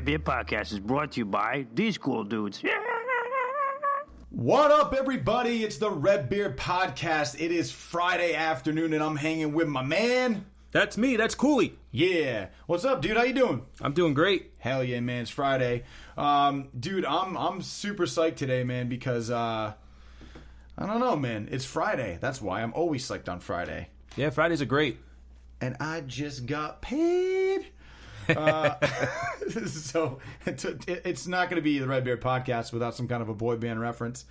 Beer Podcast is brought to you by these cool dudes. What up, everybody? It's the Red Beer Podcast. It is Friday afternoon, and I'm hanging with my man. That's me. That's Cooley. Yeah. What's up, dude? How you doing? I'm doing great. Hell yeah, man. It's Friday. Dude, I'm super psyched today, man, because, I don't know, man. It's Friday. That's why. I'm always psyched on Friday. Yeah, Fridays are great. And I just got paid. So it's not going to be the Red Beard Podcast without some kind of a boy band reference.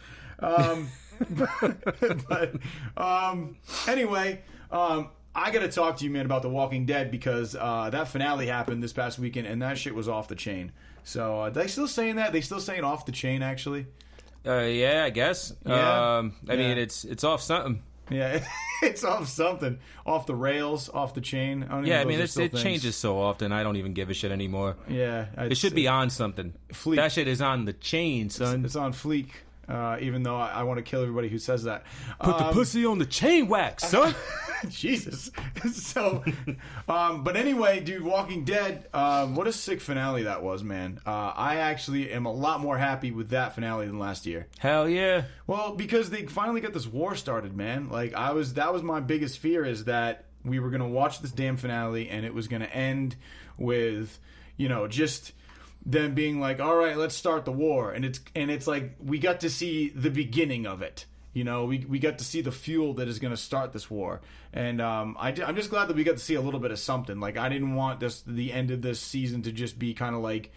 Anyway, I got to talk to you, man, about The Walking Dead because that finale happened this past weekend and that shit was off the chain. So are they still saying that? They still saying off the chain, actually? Yeah, I guess. Yeah. I mean, it's off something. Yeah, it's off something. Off the rails, off the chain. Yeah, I mean, it changes so often, I don't even give a shit anymore. Yeah. It should be on something. Fleek. That shit is on the chain, son. It's on fleek, even though I want to kill everybody who says that. Put the pussy on the chain wax, son. Jesus. So, but anyway, dude, Walking Dead, what a sick finale that was, man. I actually am a lot more happy with that finale than last year. Hell yeah. Well, because they finally got this war started, man. Like, that was my biggest fear, is that we were going to watch this damn finale and it was going to end with, just them being like, all right, let's start the war. And it's like, we got to see the beginning of it. We got to see the fuel that is going to start this war. And I'm just glad that we got to see a little bit of something. Like, I didn't want the end of this season to just be kind of like,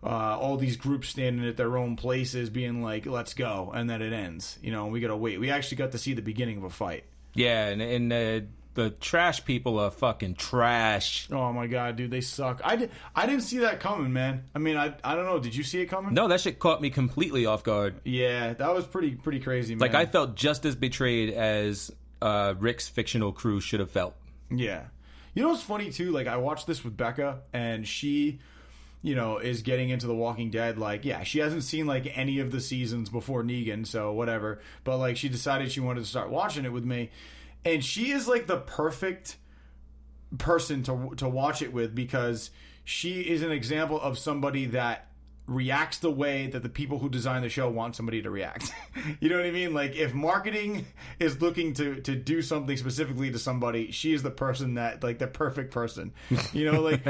all these groups standing at their own places being like, let's go. And then it ends. We got to wait. We actually got to see the beginning of a fight. Yeah, and the trash people are fucking trash. Oh my god, dude, they suck. I didn't see that coming, man. I mean, I don't know. Did you see it coming? No, that shit caught me completely off guard. Yeah, that was pretty crazy, man. Like, I felt just as betrayed as Rick's fictional crew should have felt. Yeah. You know what's funny too? Like, I watched this with Becca, and she, is getting into The Walking Dead. Like, yeah, she hasn't seen like any of the seasons before Negan, so whatever. But like, she decided she wanted to start watching it with me. And she is like the perfect person to watch it with, because she is an example of somebody that reacts the way that the people who design the show want somebody to react. You know what I mean? Like, if marketing is looking to do something specifically to somebody, she is the person that, like, the perfect person. Like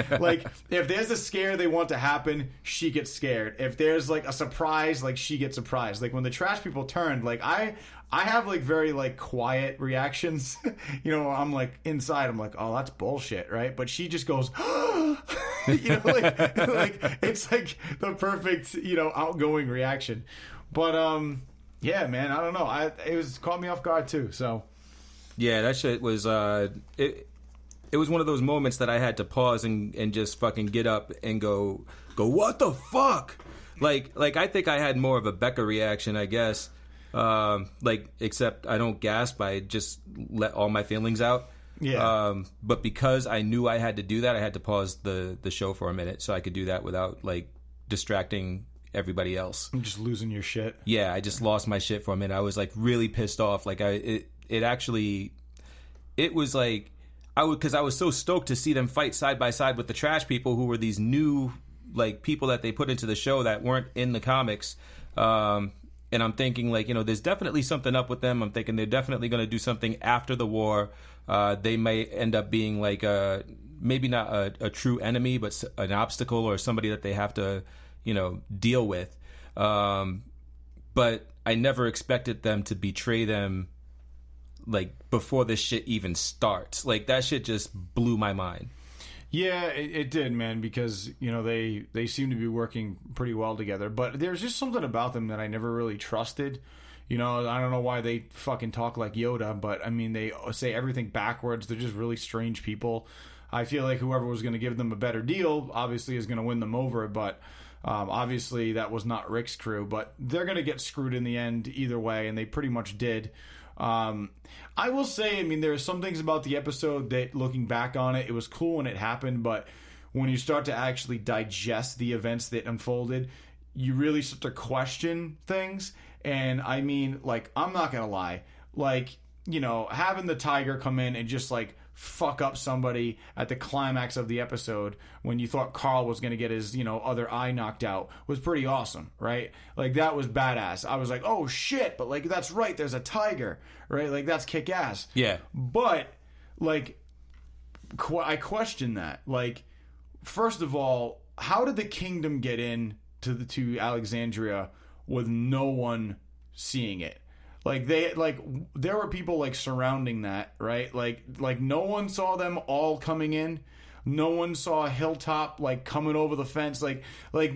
if there's a scare they want to happen, she gets scared. If there's like a surprise, like, she gets surprised. Like, when the trash people turned, like, I have like very like quiet reactions. I'm like inside, I'm like, oh, that's bullshit, right? But she just goes, like it's like the perfect, outgoing reaction. But yeah, man, I don't know. It caught me off guard too. So yeah, that shit was it was one of those moments that I had to pause and just fucking get up and go, what the fuck? Like I think I had more of a Becca reaction, I guess. Except I don't gasp, I just let all my feelings out. Yeah. But because I knew I had to do that, I had to pause the show for a minute so I could do that without like distracting everybody else. I'm just losing your shit. Yeah, I just lost my shit for a minute. I was like really pissed off. Like it was like because I was so stoked to see them fight side by side with the trash people, who were these new like people that they put into the show that weren't in the comics. And I'm thinking, like, there's definitely something up with them. I'm thinking they're definitely going to do something after the war. They may end up being like maybe not a true enemy, but an obstacle or somebody that they have to, deal with. But I never expected them to betray them, like, before this shit even starts. Like, that shit just blew my mind. Yeah, it did, man, because, they seem to be working pretty well together. But there's just something about them that I never really trusted. I don't know why they fucking talk like Yoda, but, I mean, they say everything backwards. They're just really strange people. I feel like whoever was going to give them a better deal, obviously, is going to win them over. But obviously, that was not Rick's crew. But they're going to get screwed in the end either way, and they pretty much did. I will say, I mean, there are some things about the episode that, looking back on it, it was cool when it happened, but when you start to actually digest the events that unfolded, you really start to question things. And I mean, like, I'm not gonna lie, like, having the tiger come in and just like fuck up somebody at the climax of the episode when you thought Carl was going to get his, other eye knocked out was pretty awesome, right? Like, that was badass. I was like, oh shit, but like, that's right, there's a tiger, right? Like, that's kick-ass. Yeah. But, like, I question that. Like, first of all, how did the kingdom get in to Alexandria with no one seeing it? Like, there were people like surrounding that, right? Like no one saw them all coming in. No one saw Hilltop like coming over the fence. Like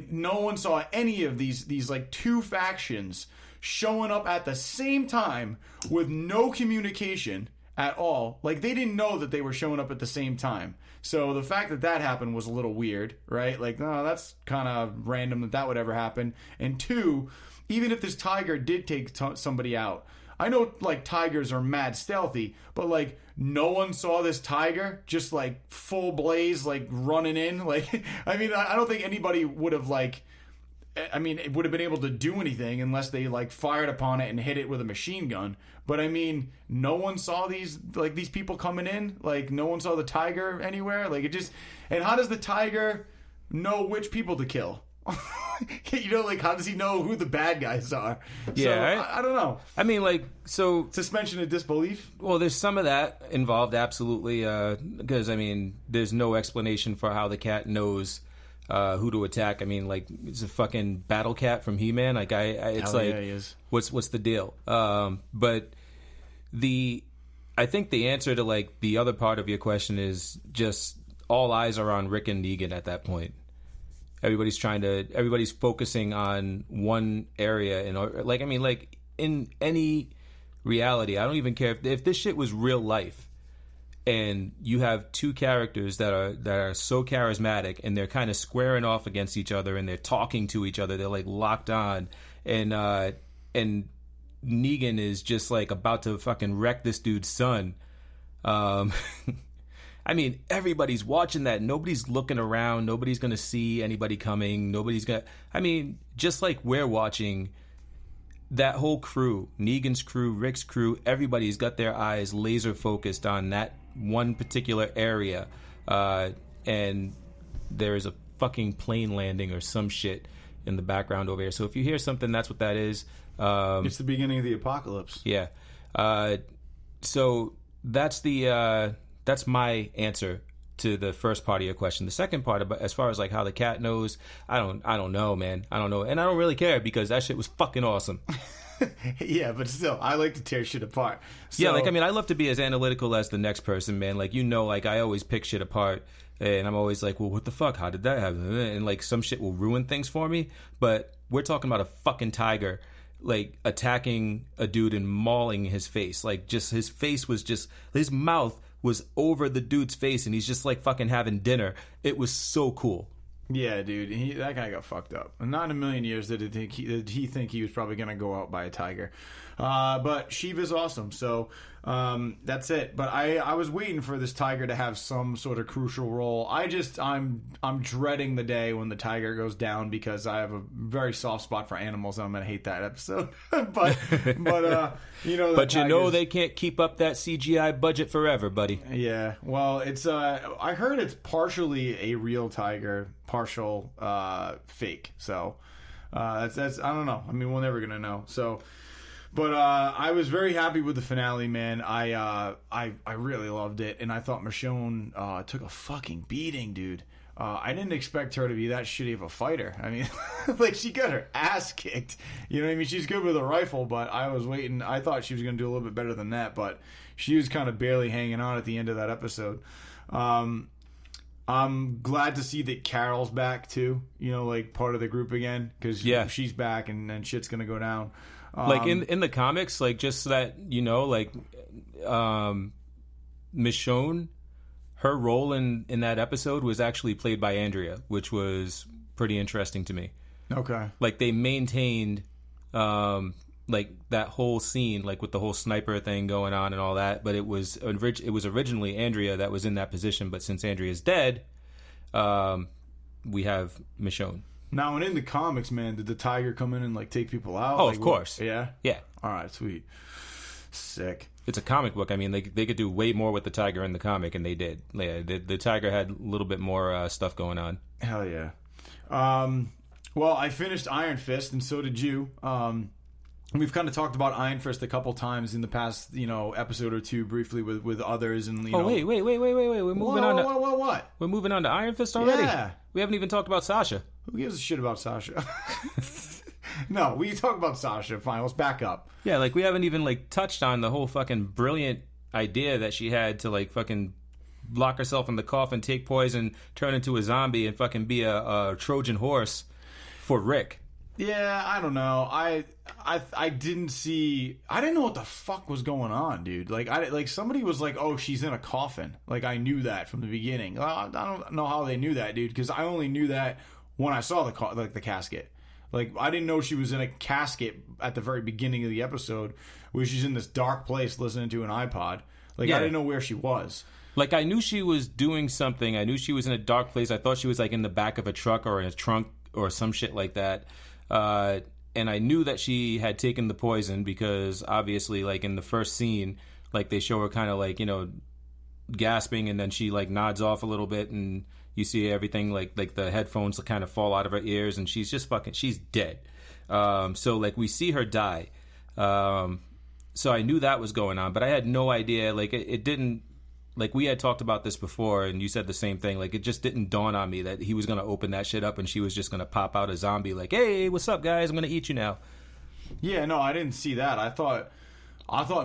no one saw any of these like two factions showing up at the same time with no communication at all. Like, they didn't know that they were showing up at the same time. So the fact that happened was a little weird, right? Like, no, that's kind of random that would ever happen. And two, even if this tiger did take somebody out, I know, like, tigers are mad stealthy, but, like, no one saw this tiger just, like, full blaze, like, running in. Like, I mean, I don't think anybody would have, like, it would have been able to do anything unless they, like, fired upon it and hit it with a machine gun. But, I mean, no one saw these people coming in. Like, no one saw the tiger anywhere. Like, it just... And how does the tiger know which people to kill? Like, how does he know who the bad guys are? Yeah, so, I don't know. I mean, like, so... Suspension of disbelief? Well, there's some of that involved, absolutely, because, I mean, there's no explanation for how the cat knows who to attack. I mean, like, it's a fucking battle cat from He-Man. Like, it's Hell like, yeah, he is. What's the deal? But I think the answer to, like, the other part of your question is just all eyes are on Rick and Negan at that point. Everybody's focusing on one area, and like, I mean, like, in any reality, I don't even care if this shit was real life, and you have two characters that are so charismatic, and they're kind of squaring off against each other, and they're talking to each other, they're like locked on, and Negan is just like about to fucking wreck this dude's son. I mean, everybody's watching that. Nobody's looking around. Nobody's going to see anybody coming. I mean, just like we're watching, that whole crew, Negan's crew, Rick's crew, everybody's got their eyes laser focused on that one particular area. And there is a fucking plane landing or some shit in the background over here. So if you hear something, that's what that is. It's the beginning of the apocalypse. Yeah. So that's that's my answer to the first part of your question. The second part, about as far as like how the cat knows, I don't know, man. I don't know, and I don't really care because that shit was fucking awesome. Yeah, but still, I like to tear shit apart. So, yeah, like, I mean, I love to be as analytical as the next person, man. Like, like, I always pick shit apart, and I'm always like, well, what the fuck? How did that happen? And like, some shit will ruin things for me. But we're talking about a fucking tiger, like, attacking a dude and mauling his face. Like, just his face was just, his mouth was over the dude's face, and he's just like fucking having dinner. It was so cool. Yeah, dude, that guy got fucked up. And not in a million years did he think he was probably going to go out by a tiger. But Shiva's awesome, so that's it. But I was waiting for this tiger to have some sort of crucial role. I'm dreading the day when the tiger goes down because I have a very soft spot for animals, and I'm going to hate that episode. but they can't keep up that CGI budget forever, buddy. Yeah, well, it's I heard it's partially a real tiger, partial fake. So that's I don't know. I mean, we're never gonna know. So, but I was very happy with the finale, man. I really loved it, and I thought Michonne took a fucking beating, dude. I didn't expect her to be that shitty of a fighter. I mean, like, she got her ass kicked. You know what I mean? She's good with a rifle, but I was waiting. I thought she was going to do a little bit better than that, but she was kind of barely hanging on at the end of that episode. I'm glad to see that Carol's back, too. You know, like, part of the group again, because she's back and shit's going to go down. Like, in the comics, like, just so that, you know, like, Michonne, her role in that episode was actually played by Andrea, which was pretty interesting to me. Okay. Like, they maintained, like, that whole scene, like, with the whole sniper thing going on and all that, but it was originally Andrea that was in that position, but since Andrea's dead, we have Michonne. Now, and in the comics, man, did the tiger come in and, like, take people out? Oh, like, of course. Yeah? Yeah. All right, sweet. Sick. it's a comic book. I mean, they could do way more with the tiger in the comic, and they did. Yeah, the tiger had a little bit more stuff going on. Hell yeah. Well, I finished Iron Fist, and so did you. We've kind of talked about Iron Fist a couple times in the past, episode or two, briefly with others, and wait, we're moving on. What? We're moving on to Iron Fist already. Yeah. We haven't even talked about Sasha. Who gives a shit about Sasha? No, we talk about Sasha. Fine, let's back up. Yeah, like we haven't even touched on the whole fucking brilliant idea that she had to fucking lock herself in the coffin, take poison, turn into a zombie, and fucking be a Trojan horse for Rick. Yeah, I don't know. I didn't know what the fuck was going on, dude. Somebody was like, "Oh, she's in a coffin." I knew that from the beginning. I don't know how they knew that, dude, because I only knew that when I saw the casket. I didn't know she was in a casket at the very beginning of the episode, where she's in this dark place listening to an iPod. I didn't know where she was. I knew she was doing something. I knew she was in a dark place. I thought she was in the back of a truck or in a trunk or some shit like that. And I knew that she had taken the poison because obviously, in the first scene, they show her kind of gasping, and then she nods off a little bit, and you see everything like the headphones kind of fall out of her ears, and she's just she's dead. So we see her die. So I knew that was going on, but I had no idea. It didn't. We had talked about this before, and you said the same thing. It just didn't dawn on me that he was going to open that shit up and she was just going to pop out a zombie hey, what's up, guys? I'm going to eat you now. Yeah, no, I didn't see that. I thought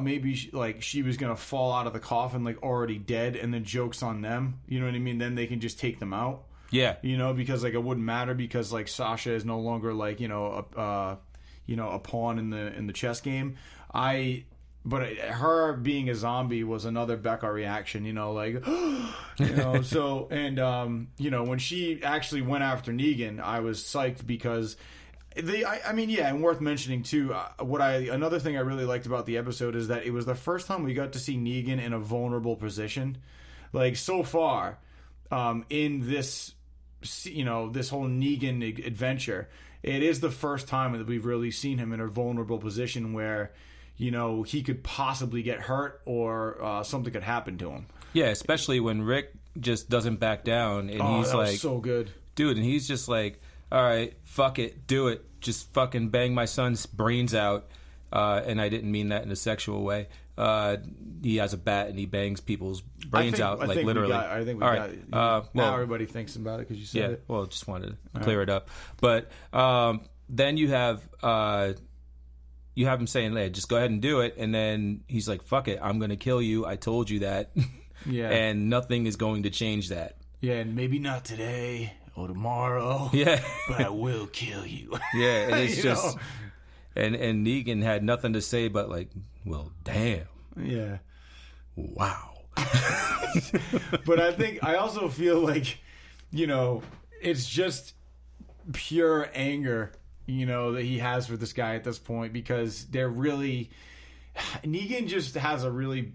maybe she was going to fall out of the coffin already dead, and then joke's on them. You know what I mean? Then they can just take them out. Yeah. Because it wouldn't matter because Sasha is no longer a pawn in the chess game. But her being a zombie was another Becca reaction, so, and, when she actually went after Negan, I was psyched because and worth mentioning too, another thing I really liked about the episode is that it was the first time we got to see Negan in a vulnerable position. So far, in this, this whole Negan adventure, it is the first time that we've really seen him in a vulnerable position where, he could possibly get hurt or something could happen to him. Yeah, especially when Rick just doesn't back down, and he's that was so good, dude. And he's just all right, fuck it, do it, just fucking bang my son's brains out. And I didn't mean that in a sexual way. He has a bat and he bangs people's brains out, literally. I think we got it. Now everybody thinks about it because you said it. Well, just wanted to clear it up. But then you have him saying, "Hey, just go ahead and do it," and then he's like, "Fuck it, I'm going to kill you. I told you that." Yeah. And nothing is going to change that. Yeah, and maybe not today or tomorrow. Yeah. But I will kill you. Yeah, and it's just and Negan had nothing to say but well, damn. Yeah. Wow. But I also feel it's just pure anger, that he has for this guy at this point, because Negan just has a really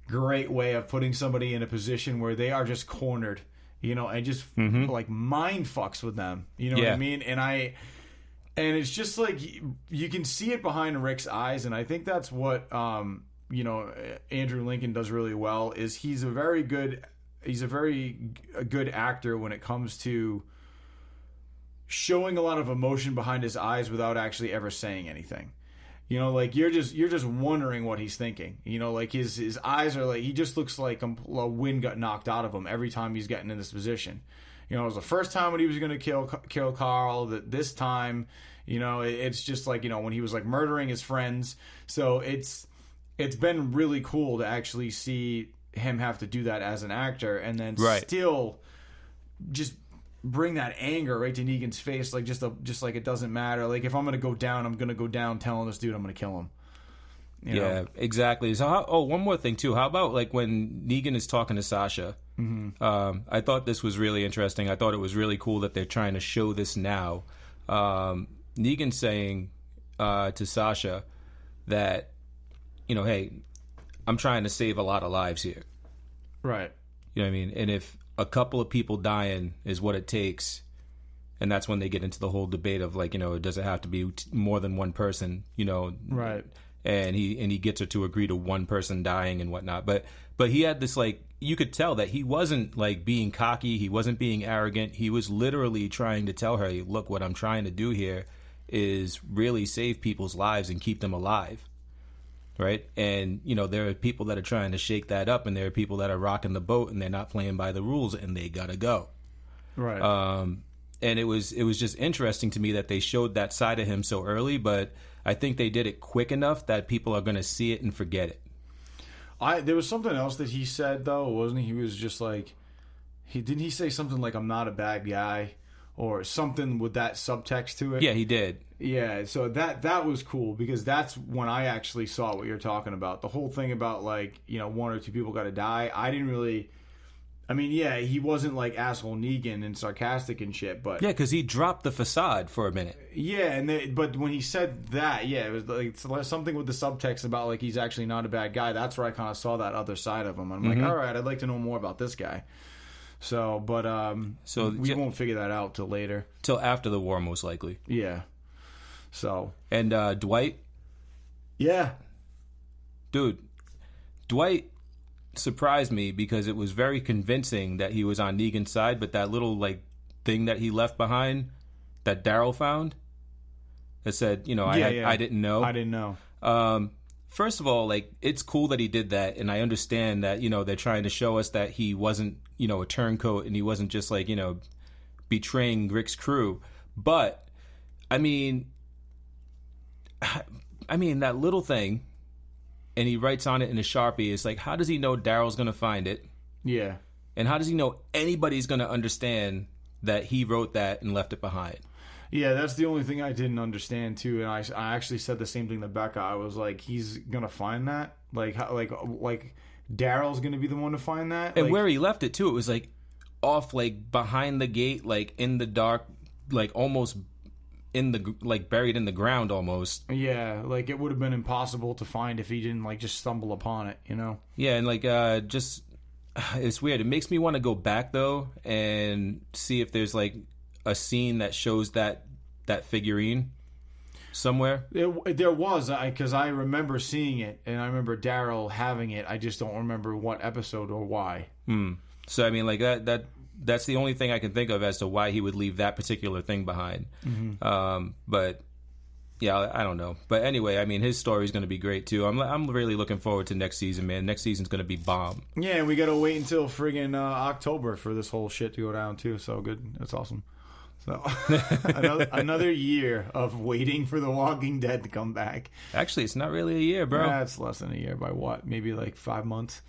great way of putting somebody in a position where they are just cornered, and just mind fucks with them. You know what I mean? And it's just you can see it behind Rick's eyes, and I think that's what Andrew Lincoln does really well. Is he's a very good actor when it comes to showing a lot of emotion behind his eyes without actually ever saying anything. You're just wondering what he's thinking. His eyes are he just looks like a wind got knocked out of him every time he's getting in this position. It was the first time when he was going to kill Carl. This time, it's just when he was murdering his friends. So it's been really cool to actually see him have to do that as an actor, and then still just bring that anger right to Negan's face, just like it doesn't matter. If I'm gonna go down, I'm gonna go down telling this dude I'm gonna kill him. You know? Exactly. So one more thing too. How about when Negan is talking to Sasha? Mm-hmm. I thought this was really interesting. I thought it was really cool that they're trying to show this now. Negan saying to Sasha that, hey, I'm trying to save a lot of lives here. Right. You know what I mean? And if a couple of people dying is what it takes, and that's when they get into the whole debate of does it have to be more than one person? Right. and he gets her to agree to one person dying and whatnot. But he had this, like, you could tell that he wasn't like being cocky, he wasn't being arrogant. He was literally trying to tell her, look, what I'm trying to do here is really save people's lives and keep them alive. Right? And, you know, there are people that are trying to shake that up, and there are people that are rocking the boat and they're not playing by the rules, and they gotta go. Right. And it was just interesting to me that they showed that side of him so early, but I think they did it quick enough that people are going to see it and forget it. There was something else that he said, though, wasn't he? He was just like, didn't he say something like, I'm not a bad guy, or something with that subtext to it? Yeah, he did. Yeah, so that was cool, because that's when I actually saw what you're talking about. The whole thing about, like, you know, one or two people got to die. I didn't really... I mean, yeah, he wasn't like asshole Negan and sarcastic and shit, but... Yeah, because he dropped the facade for a minute. Yeah, but when he said that, yeah, it was like something with the subtext about, like, he's actually not a bad guy. That's where I kind of saw that other side of him. I'm like, all right, I'd like to know more about this guy. So, but we won't figure that out till later. Till after the war, most likely. Yeah. So... And Dwight? Yeah. Dude, Dwight... surprised me because it was very convincing that he was on Negan's side, but that little like thing that he left behind that Daryl found that said, you know, I didn't know. I didn't know. First of all, like, it's cool that he did that, and I understand that, you know, they're trying to show us that he wasn't, you know, a turncoat, and he wasn't just like, you know, betraying Rick's crew. But I mean that little thing, and he writes on it in a Sharpie. It's like, how does he know Daryl's going to find it? Yeah. And how does he know anybody's going to understand that he wrote that and left it behind? Yeah, that's the only thing I didn't understand, too. And I actually said the same thing to Becca. I was like, he's going to find that? Like Daryl's going to be the one to find that? And like, where he left it, too, it was, like, off, like, behind the gate, like, in the dark, like, almost... in the like buried in the ground almost. Yeah, like it would have been impossible to find if he didn't like just stumble upon it, you know. Yeah, and like just it's weird. It makes me want to go back though and see if there's like a scene that shows that figurine somewhere. There was, because I remember seeing it, and I remember Daryl having it. I just don't remember what episode or why. So I mean, like that's the only thing I can think of as to why he would leave that particular thing behind. But yeah, I don't know. But anyway, I mean, his story is going to be great too. I'm really looking forward to next season, man. Next season's going to be bomb. Yeah, and we got to wait until friggin' October for this whole shit to go down too. So good, that's awesome. So another year of waiting for The Walking Dead to come back. Actually, it's not really a year, bro. Yeah, it's less than a year by what? Maybe like 5 months.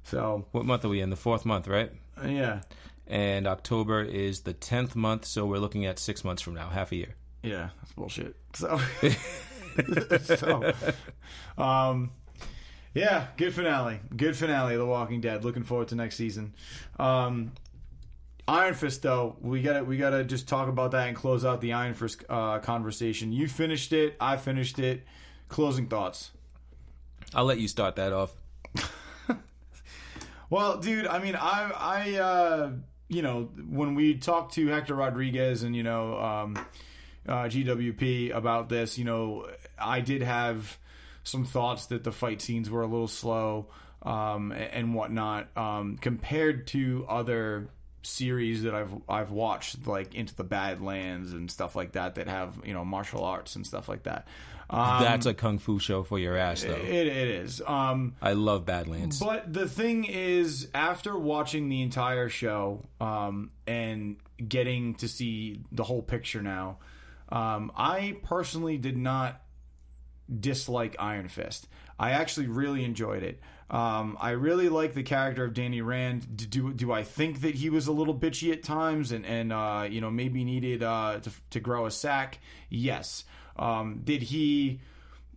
So what month are we in? The 4th month, right? Yeah. And October is the 10th month, so we're looking at 6 months from now, half a year. Yeah, that's bullshit. So, yeah, good finale. Good finale of The Walking Dead. Looking forward to next season. Iron Fist, though, we gotta just talk about that and close out the Iron Fist conversation. You finished it. I finished it. Closing thoughts. I'll let you start that off. Well, dude, I mean, I you know, when we talked to Hector Rodriguez and, you know, GWP about this, you know, I did have some thoughts that the fight scenes were a little slow and whatnot compared to other series that I've watched, like Into the Badlands and stuff like that have, you know, martial arts and stuff like that. That's a kung fu show for your ass, though. It is. I love Badlands. But the thing is, after watching the entire show and getting to see the whole picture now, I personally did not dislike Iron Fist. I actually really enjoyed it. I really like the character of Danny Rand. Do I think that he was a little bitchy at times and you know, maybe needed to grow a sack? Yes. Did he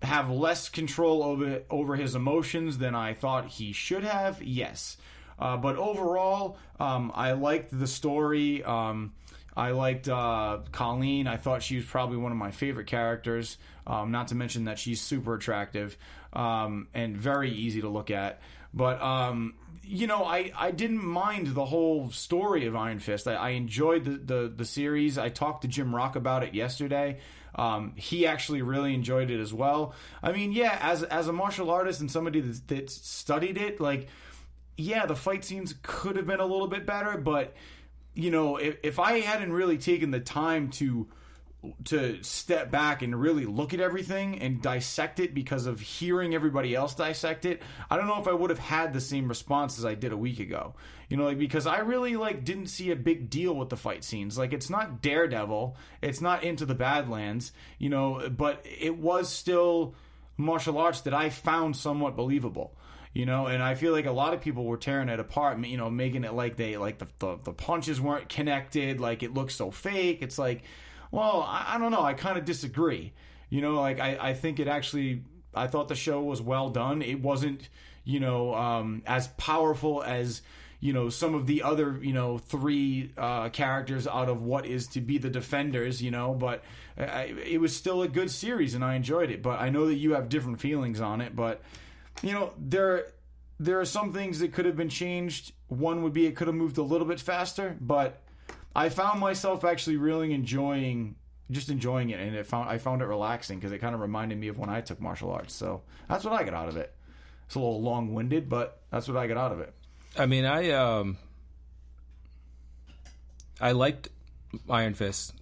have less control over his emotions than I thought he should have? Yes. But overall, I liked the story. I liked Colleen. I thought she was probably one of my favorite characters. Not to mention that she's super attractive and very easy to look at. But I didn't mind the whole story of Iron Fist. I enjoyed the series. I talked to Jim Rock about it yesterday. He actually really enjoyed it as well. I mean, yeah, as a martial artist and somebody that studied it, like, yeah, the fight scenes could have been a little bit better, but, if I hadn't really taken the time to step back and really look at everything and dissect it because of hearing everybody else dissect it, I don't know if I would have had the same response as I did a week ago. Because I really didn't see a big deal with the fight scenes. It's not Daredevil, it's not Into the Badlands, but it was still martial arts that I found somewhat believable. And I feel like a lot of people were tearing it apart, making it like the punches weren't connected, it looks so fake. It's like, well, I don't know. I kind of disagree. I think it actually, I thought the show was well done. It wasn't, as powerful as, some of the other, three characters out of what is to be the Defenders, but it was still a good series and I enjoyed it. But I know that you have different feelings on it, but, there are some things that could have been changed. One would be it could have moved a little bit faster, but I found myself actually really enjoying it, and I found it relaxing because it kind of reminded me of when I took martial arts. So that's what I got out of it. It's a little long-winded, but that's what I got out of it. I mean, I liked Iron Fist.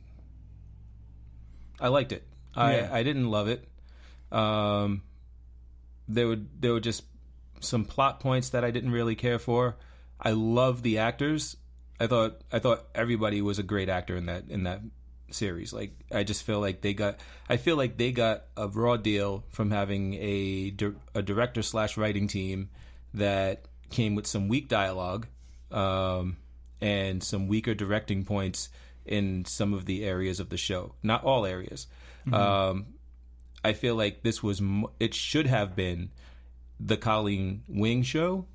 I liked it. I didn't love it. There were just some plot points that I didn't really care for. I love the actors. I thought everybody was a great actor in that series. I just feel like they got a raw deal from having a director / writing team that came with some weak dialogue and some weaker directing points in some of the areas of the show. Not all areas. Mm-hmm. I feel like it should have been the Colleen Wing show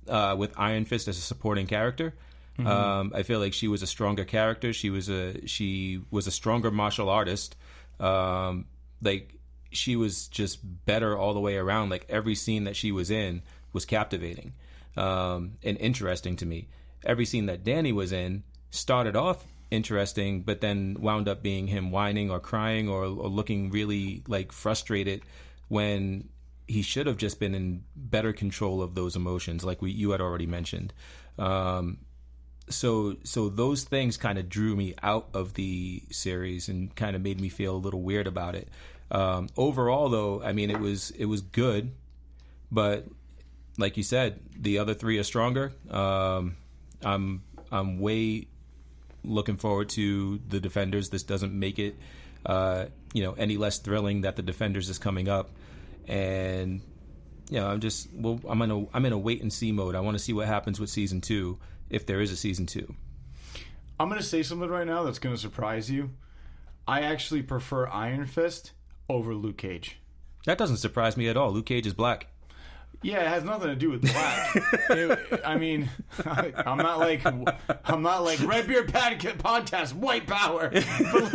with Iron Fist as a supporting character. Mm-hmm. I feel like she was a stronger character. She was a stronger martial artist. She was just better all the way around. Every scene that she was in was captivating and interesting to me. Every scene that Danny was in started off interesting, but then wound up being him whining or crying or looking really frustrated when he should have just been in better control of those emotions, you had already mentioned. So those things kind of drew me out of the series and kind of made me feel a little weird about it. Overall, though, I mean, it was good, but like you said, the other three are stronger. I'm way looking forward to the Defenders. This doesn't make it, any less thrilling that the Defenders is coming up, and I'm in a wait and see mode. I want to see what happens with season 2. If there is a season 2. I'm going to say something right now that's going to surprise you. I actually prefer Iron Fist over Luke Cage. That doesn't surprise me at all. Luke Cage is black. Yeah, it has nothing to do with black. I'm not like Redbeard Podcast, white power. But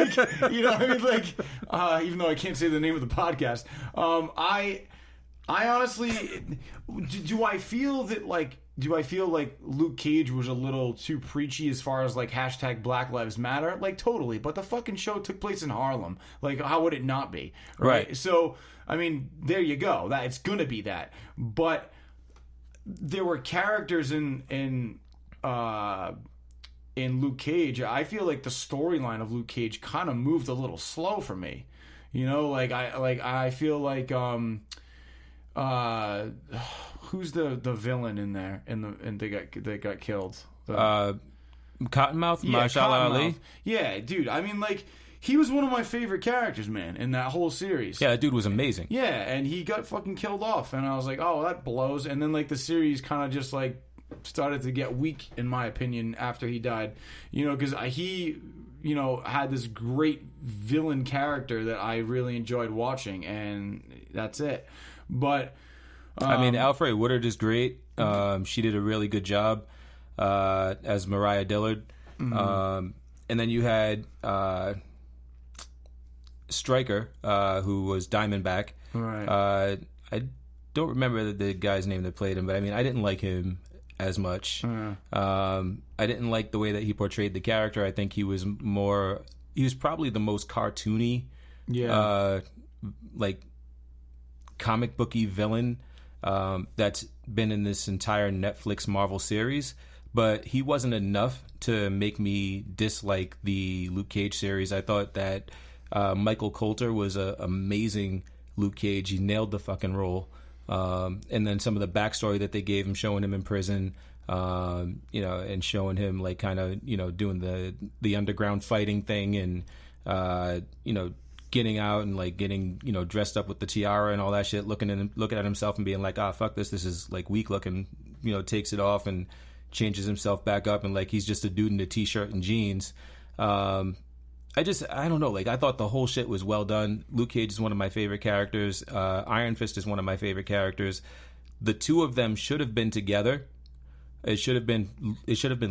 even though I can't say the name of the podcast, I honestly, do I feel like Luke Cage was a little too preachy as far as hashtag Black Lives Matter? Totally. But the fucking show took place in Harlem. How would it not be? Right. So, I mean, there you go. That it's gonna be that. But there were characters in Luke Cage. I feel like the storyline of Luke Cage kind of moved a little slow for me. I feel like who's the villain in there and they got killed? Cottonmouth, Mahershala Ali. Yeah, dude. I mean, he was one of my favorite characters, man, in that whole series. Yeah, that dude was amazing. Yeah, and he got fucking killed off, and I was like, oh, that blows. And then the series kind of just started to get weak, in my opinion, after he died. Because he had this great villain character that I really enjoyed watching, and that's it. But I mean, Alfred Woodard is great. She did a really good job as Mariah Dillard. Mm-hmm. And then you had Stryker, who was Diamondback. Right. I don't remember the guy's name that played him, but I mean, I didn't like him as much. I didn't like the way that he portrayed the character. I think he was probably the most cartoony, like comic booky villain that's been in this entire Netflix Marvel series. But he wasn't enough to make me dislike the Luke Cage series. I thought that Michael Coulter was an amazing Luke Cage. He nailed the fucking role. And then some of the backstory that they gave him, showing him in prison, and showing him like kind of, doing the underground fighting thing and, getting out and like getting, dressed up with the tiara and all that shit, looking at himself and being like, fuck this is like weak looking, takes it off and changes himself back up and like he's just a dude in a t-shirt and jeans. I don't know, like I thought the whole shit was well done. Luke Cage is one of my favorite characters. Iron Fist is one of my favorite characters. The two of them should have been together. It should have been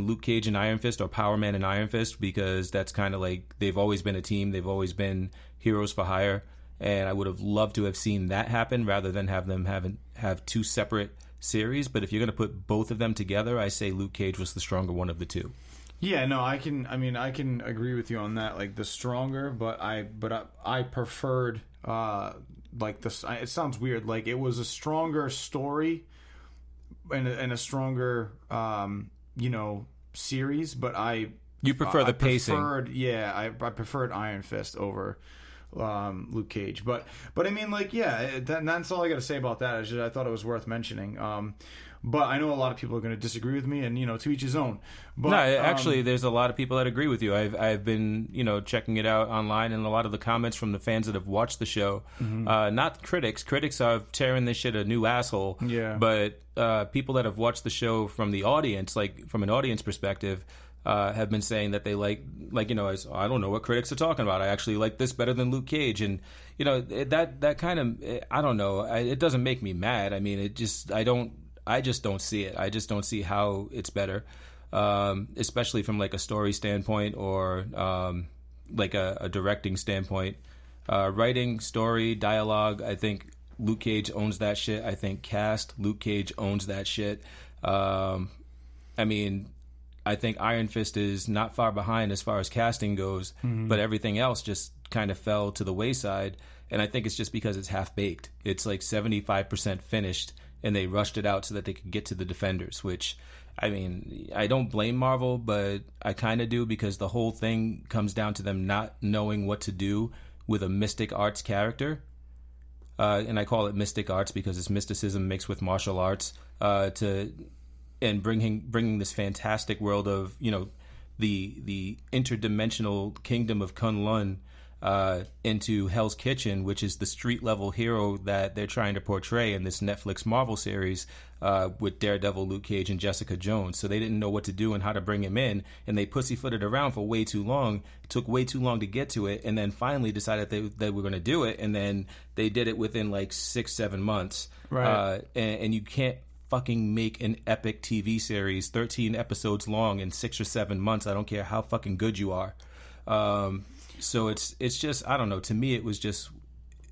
Luke Cage and Iron Fist, or Power Man and Iron Fist, because that's kind of like they've always been a team. They've always been heroes for hire, and I would have loved to have seen that happen rather than have them have two separate series. But if you're going to put both of them together, I say Luke Cage was the stronger one of the two. Yeah, no, I can agree with you on that. Like the stronger, but I preferred like this. It sounds weird. Like it was a stronger story and a stronger series. But you prefer the pacing. I preferred Iron Fist over Luke Cage, but I mean, like, yeah, that's all I got to say about that. I thought it was worth mentioning. But I know a lot of people are going to disagree with me, and to each his own. But no, actually, there's a lot of people that agree with you. I've been checking it out online, and a lot of the comments from the fans that have watched the show, not critics. Critics are tearing this shit a new asshole. Yeah. But people that have watched the show from the audience, like from an audience perspective, have been saying that they like I don't know what critics are talking about. I actually like this better than Luke Cage, and that kind of, I don't know. It doesn't make me mad. I mean, I just don't see it. I just don't see how it's better, especially from like a story standpoint or like a directing standpoint. Writing, story, dialogue, I think Luke Cage owns that shit. I think cast, Luke Cage owns that shit. I mean, I think Iron Fist is not far behind as far as casting goes, but everything else just kind of fell to the wayside. And I think it's just because it's half-baked. It's like 75% finished, and they rushed it out so that they could get to the Defenders, which, I mean, I don't blame Marvel, but I kind of do, because the whole thing comes down to them not knowing what to do with a mystic arts character. And I call it mystic arts because it's mysticism mixed with martial arts, and bringing this fantastic world of, the interdimensional kingdom of Kunlun into Hell's Kitchen, which is the street level hero that they're trying to portray in this Netflix Marvel series with Daredevil, Luke Cage, and Jessica Jones. So they didn't know what to do and how to bring him in, and they pussyfooted around for way too long. It took way too long to get to it, and then finally decided they were going to do it, and then they did it within like 6-7 months. Right. And you can't fucking make an epic TV series 13 episodes long in 6 or 7 months. I don't care how fucking good you are. So it's just, I don't know, to me it was just,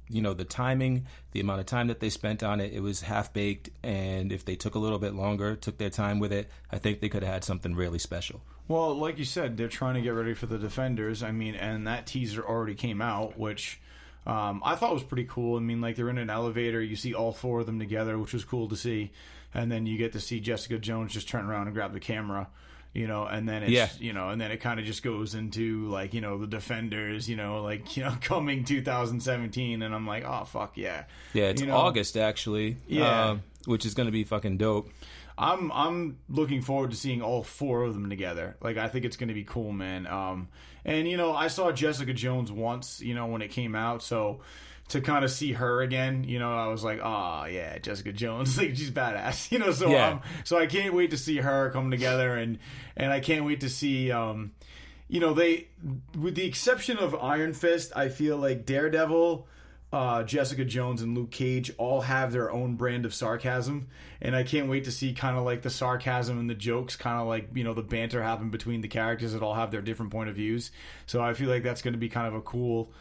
the timing, the amount of time that they spent on it, it was half-baked, and if they took a little bit longer, took their time with it, I think they could have had something really special. Well, like you said, they're trying to get ready for the Defenders. I mean, and that teaser already came out, which I thought was pretty cool. I mean, like, they're in an elevator, you see all four of them together, which was cool to see, and then you get to see Jessica Jones just turn around and grab the camera. And then it's, and then it kind of just goes into like, the Defenders, coming 2017. And I'm like, oh, fuck yeah. Yeah, it's August actually. Yeah. Which is going to be fucking dope. I'm looking forward to seeing all four of them together. Like, I think it's going to be cool, man. And, I saw Jessica Jones once, when it came out. So to kind of see her again, I was like, oh yeah, Jessica Jones, like, she's badass, so yeah. So I can't wait to see her come together, and I can't wait to see, they, with the exception of Iron Fist, I feel like Daredevil, Jessica Jones, and Luke Cage all have their own brand of sarcasm, and I can't wait to see kind of like the sarcasm and the jokes, kind of like, the banter happen between the characters that all have their different point of views. So I feel like that's going to be kind of a cool,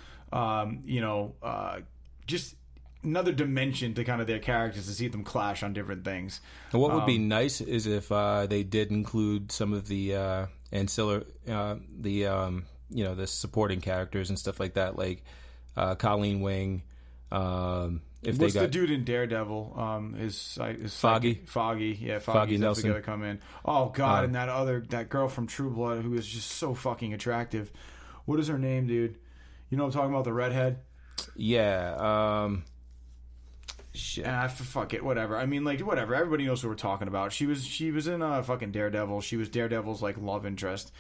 just another dimension to kind of their characters to see them clash on different things. And what would be nice is if they did include some of the ancillary, the supporting characters and stuff like that, like Colleen Wing. If What's they got the dude in Daredevil? Is Foggy? Foggy, yeah, Foggy Foggy's Nelson. definitely got to come in. Oh God, and that girl from True Blood who is just so fucking attractive. What is her name, dude? You know what I'm talking about, the redhead? Yeah. Shit. Fuck it, whatever. I mean, like, whatever. Everybody knows what we're talking about. She was in fucking Daredevil. She was Daredevil's like love interest.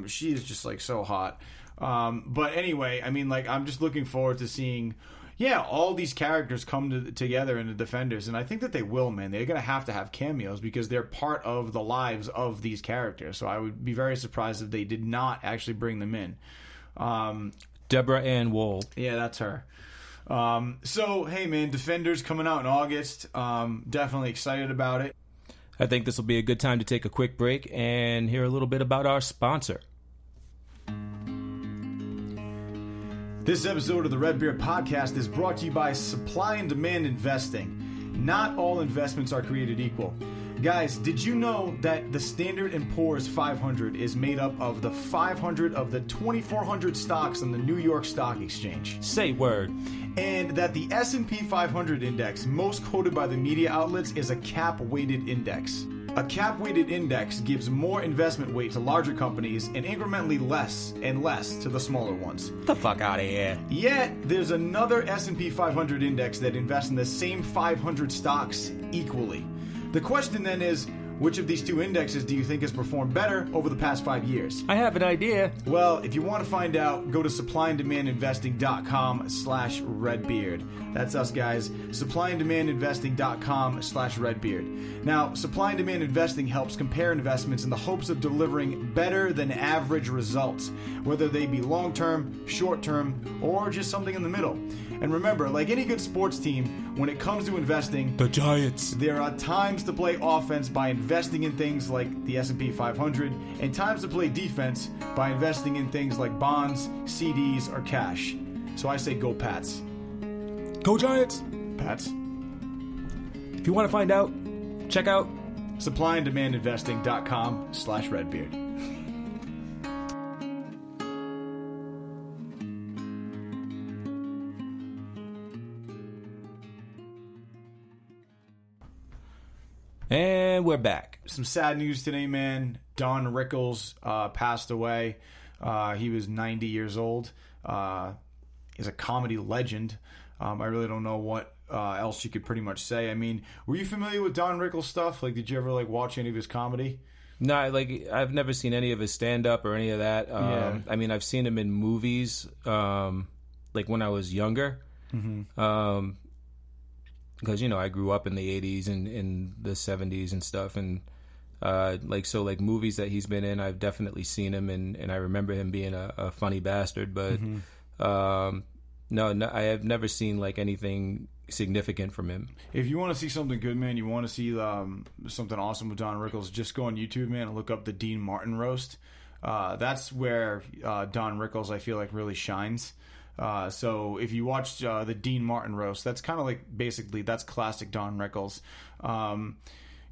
She is just like so hot. But anyway, I mean, like, I'm just looking forward to seeing, all these characters come together in the Defenders, and I think that they will, man. They're gonna have to have cameos because they're part of the lives of these characters. So I would be very surprised if they did not actually bring them in. Deborah Ann Woll. Yeah, that's her. So, hey, man, Defenders coming out in August. Definitely excited about it. I think this will be a good time to take a quick break and hear a little bit about our sponsor. This episode of the Redbeard Podcast is brought to you by Supply and Demand Investing. Not all investments are created equal. Guys, did you know that the Standard & Poor's 500 is made up of the 500 of the 2,400 stocks on the New York Stock Exchange? Say word. And that the S&P 500 index, most quoted by the media outlets, is a cap-weighted index. A cap-weighted index gives more investment weight to larger companies and incrementally less and less to the smaller ones. Get the fuck out of here. Yet, there's another S&P 500 index that invests in the same 500 stocks equally. The question then is, which of these two indexes do you think has performed better over the past 5 years? I have an idea. Well, if you want to find out, go to supplyanddemandinvesting.com/redbeard. That's us, guys. supplyanddemandinvesting.com/redbeard. Now, supply and demand investing helps compare investments in the hopes of delivering better than average results, whether they be long-term, short-term, or just something in the middle. And remember, like any good sports team, when it comes to investing, The Giants. there are times to play offense by investing in things like the S&P 500 and times to play defense by investing in things like bonds, CDs, or cash. So I say go Pats. Go Giants. Pats. If you want to find out, check out supplyanddemandinvesting.com/redbeard. And we're back. Some sad news today, man. Don Rickles passed away. He was 90 years old. He's a comedy legend. I really don't know what else you could pretty much say. I mean, were you familiar with Don Rickles stuff? Like, did you ever watch any of his comedy? No, I've never seen any of his stand-up or any of that. I mean, I've seen him in movies, like when I was younger. Mm-hmm. Because, I grew up in the 80s and in the 70s and stuff. And, movies that he's been in, I've definitely seen him. And I remember him being a funny bastard. But, no, I have never seen, anything significant from him. If you want to see something good, man, you want to see something awesome with Don Rickles, just go on YouTube, man, and look up the Dean Martin roast. That's where Don Rickles, I feel like, really shines. So if you watch the Dean Martin roast, that's kind of basically that's classic Don Rickles.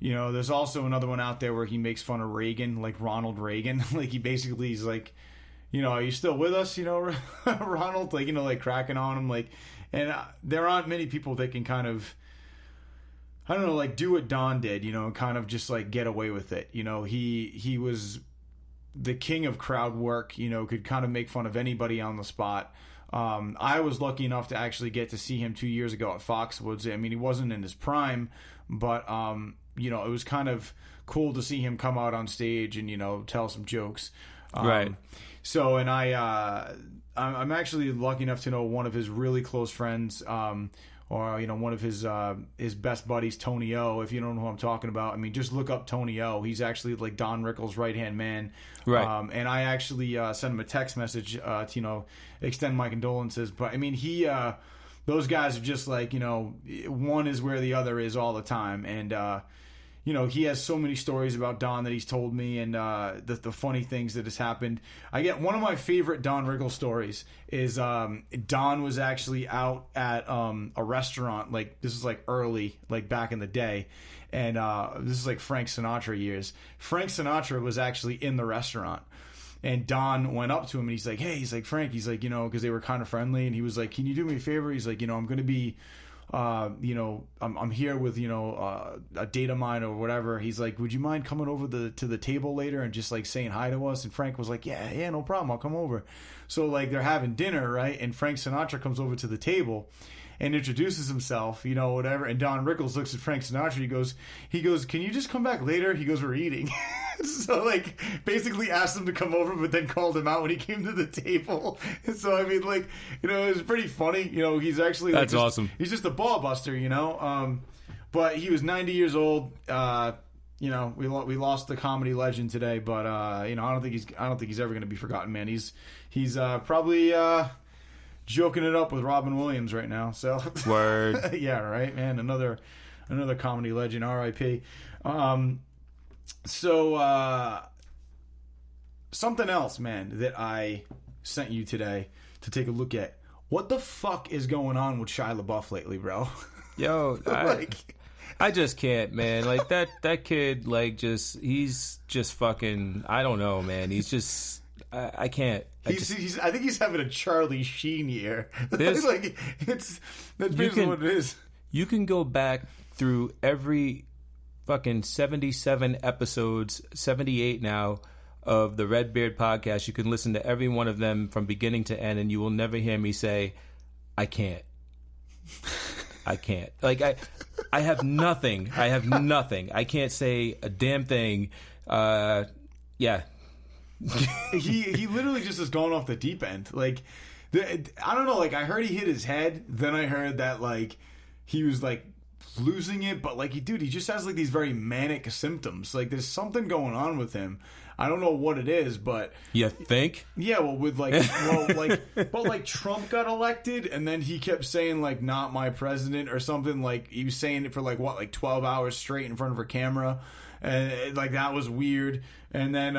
There's also another one out there where he makes fun of Reagan, like Ronald Reagan. He's like, are you still with us? Ronald, cracking on him, and there aren't many people that can kind of, I don't know, do what Don did, and kind of just get away with it. He was the king of crowd work, could kind of make fun of anybody on the spot. I was lucky enough to actually get to see him 2 years ago at Foxwoods. I mean, he wasn't in his prime, but, it was kind of cool to see him come out on stage and, tell some jokes. Right. So, and I'm actually lucky enough to know one of his really close friends, or one of his best buddies, Tony O. If you don't know who I'm talking about, I mean, just look up Tony O. He's actually Don Rickles' right hand man. Right. And I actually sent him a text message to extend my condolences. But I mean, those guys are just one is where the other is all the time. And he has so many stories about Don that he's told me, and the funny things that has happened. I get one of my favorite Don Rickles stories is Don was actually out at a restaurant, like this is like early, like back in the day, and this is like Frank Sinatra years. Frank Sinatra was actually in the restaurant. And Don went up to him and he's like, hey, he's like, Frank, he's like, because they were kind of friendly. And he was like, can you do me a favor? He's like, I'm going to be, I'm here with, a date of mine or whatever. He's like, would you mind coming over to the table later and just like saying hi to us? And Frank was like, yeah, no problem. I'll come over. So like they're having dinner, right? And Frank Sinatra comes over to the table and introduces himself, whatever. And Don Rickles looks at Frank Sinatra. He goes, can you just come back later? He goes, we're eating. So like basically asked him to come over, but then called him out when he came to the table. So I mean, like, it was pretty funny. He's actually like, that's awesome. He's just a ball buster, But he was 90 years old. We lost the comedy legend today, but I don't think he's ever going to be forgotten, man. He's probably joking it up with Robin Williams right now. So word. Yeah, right, man. Another comedy legend, R.I.P. So something else, man, that I sent you today to take a look at. What the fuck is going on with Shia LaBeouf lately, bro? Yo, I just can't, man. Like that kid, like he's just fucking. I don't know, man. He's just. I can't. I think he's having a Charlie Sheen year. That's basically what it is. You can go back through every fucking 77 episodes, 78 now, of the Redbeard podcast. You can listen to every one of them from beginning to end, and you will never hear me say, I can't. I can't. Like, I have nothing. I can't say a damn thing. Yeah. He literally just has gone off the deep end. Like, I don't know. Like, I heard he hit his head. Then I heard that, like, he was, like, losing it. But, like, he just has, like, these very manic symptoms. Like, there's something going on with him. I don't know what it is, but... You think? Yeah, well, with, like... but, like, Trump got elected, and then he kept saying, like, not my president or something. Like, he was saying it for, like, 12 hours straight in front of a camera. And, like, that was weird. And then,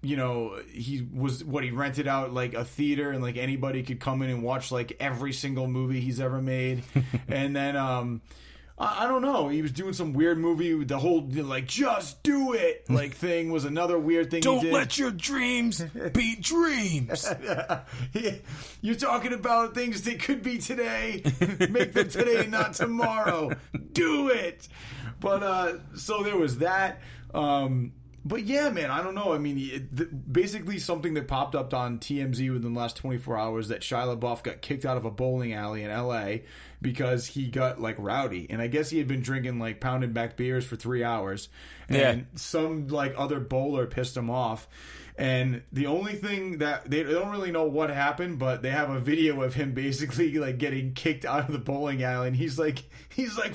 he rented out, like, a theater, and, like, anybody could come in and watch, like, every single movie he's ever made. And then, I don't know. He was doing some weird movie with the whole, like, just do it, like, thing was another weird thing he did. Don't let your dreams be dreams. You're talking about things that could be today. Make them today, not tomorrow. Do it. But, so there was that. But yeah, man, I don't know. I mean, basically something that popped up on TMZ within the last 24 hours that Shia LaBeouf got kicked out of a bowling alley in LA because he got, like, rowdy. And I guess he had been drinking, like, pounded back beers for 3 hours. And some, like, other bowler pissed him off. And the only thing that they don't really know what happened, but they have a video of him basically, like, getting kicked out of the bowling alley, and he's like,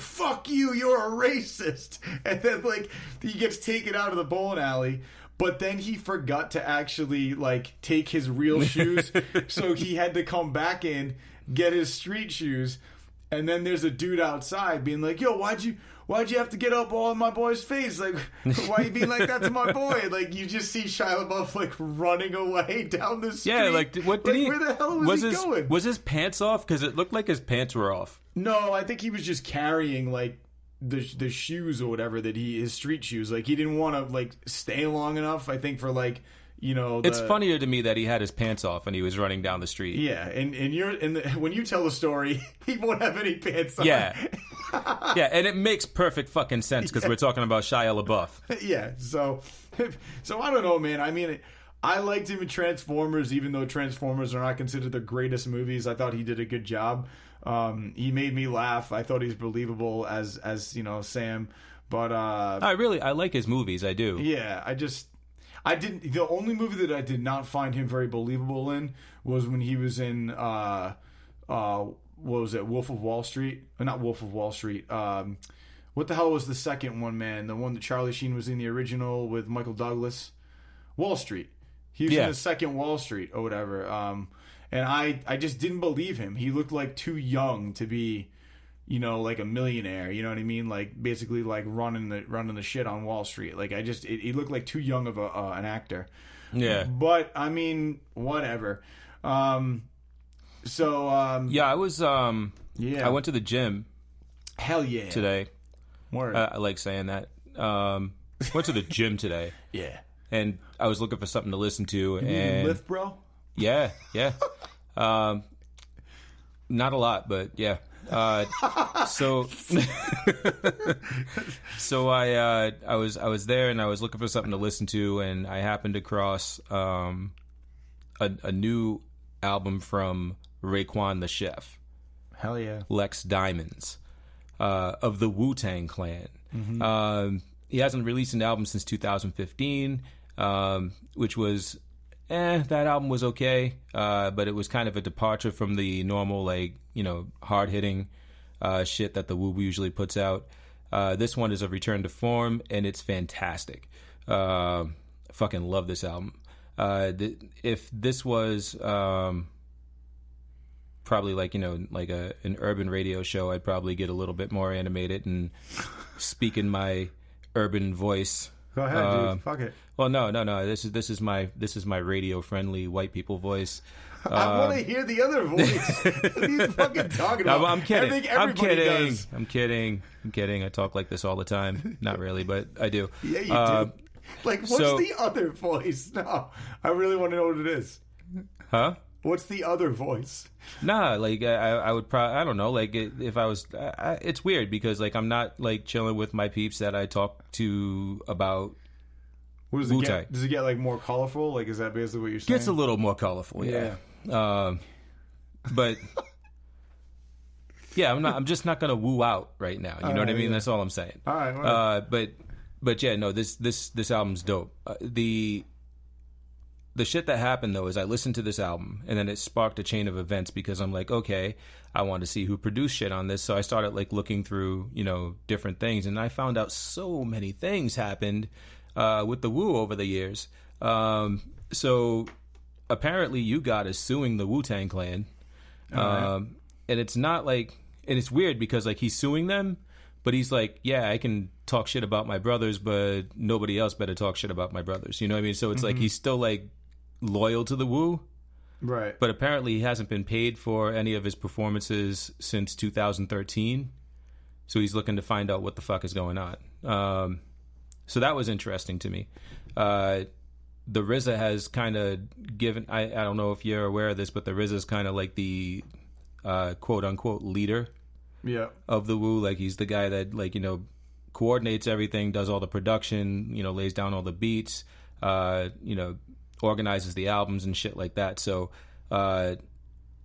fuck you, you're a racist. And then, like, he gets taken out of the bowling alley, but then he forgot to actually, like, take his real shoes, so he had to come back in, get his street shoes, and then there's a dude outside being like, yo, why'd you have to get up all in my boy's face? Like, why are you being like that to my boy? Like, you just see Shia LaBeouf, like, running away down the street. Yeah, like, what did he... Where the hell was he going? Was his pants off? Because it looked like his pants were off. No, I think he was just carrying, like, the shoes or whatever his street shoes. Like, he didn't want to, like, stay long enough, I think, for, like... it's funnier to me that he had his pants off and he was running down the street. Yeah, and when you tell the story, he won't have any pants on. Yeah, yeah, and it makes perfect fucking sense because we're talking about Shia LaBeouf. Yeah, so I don't know, man. I mean, I liked him in Transformers, even though Transformers are not considered the greatest movies. I thought he did a good job. He made me laugh. I thought he was believable as Sam. But I like his movies. I do. Yeah, the only movie that I did not find him very believable in was when he was in what was it, Wolf of Wall Street? Not Wolf of Wall Street. What the hell was the second one, man? The one that Charlie Sheen was in, the original with Michael Douglas? Wall Street. He was in the second Wall Street or whatever. And I just didn't believe him. He looked like too young to be, like a millionaire. You know what I mean? Like basically like running the shit on Wall Street. Like he looked like too young of an actor. Yeah. But I mean, whatever. I was I went to the gym. Hell yeah. Today. Word. I like saying that. Went to the gym today. Yeah. And I was looking for something to listen to. You and lift, bro? Yeah. Not a lot, but yeah. So I was there and I was looking for something to listen to, and I happened across a new album from Raekwon the Chef. Hell yeah. Lex Diamonds of the wu-tangclan. Mm-hmm. He hasn't released an album since 2015, which was that album was okay, but it was kind of a departure from the normal, like, hard-hitting shit that the Wu usually puts out. This one is a return to form, and it's fantastic. Fucking love this album. If this was probably like an urban radio show, I'd probably get a little bit more animated and speak in my urban voice. Go ahead, dude. Fuck it. Well, no. This is my radio friendly white people voice. I want to hear the other voice. What are you fucking talking about? No, I'm kidding. I think everybody does. I'm kidding. I talk like this all the time. Not really, but I do. Yeah, you do. Like, what's the other voice? No, I really want to know what it is. Huh? What's the other voice? Nah, like I would probably, I don't know, like if I was, it's weird because like I'm not like chilling with my peeps that I talk to about. What does it get? Does it get like more colorful? Like, is that basically what you're saying? Gets a little more colorful, yeah. But yeah, I'm just not gonna woo out right now. You know what I mean? Yeah. That's all I'm saying. All right. But yeah, no, this album's dope. The shit that happened, though, is I listened to this album, and then it sparked a chain of events because I'm like, okay, I want to see who produced shit on this. So I started, like, looking through, different things, and I found out so many things happened with the Wu over the years. So apparently You Got is suing the Wu-Tang Clan. And it's not like... And it's weird because, like, he's suing them, but he's like, yeah, I can talk shit about my brothers, but nobody else better talk shit about my brothers. You know what I mean? So it's like he's still, like, loyal to the Wu, right? But apparently he hasn't been paid for any of his performances since 2013, so he's looking to find out what the fuck is going on. So that was interesting to me. The RZA has kind of given, I don't know if you're aware of this, but the RZA is kind of like the quote unquote leader of the Wu. Like he's the guy that coordinates everything, does all the production, lays down all the beats, organizes the albums and shit like that. So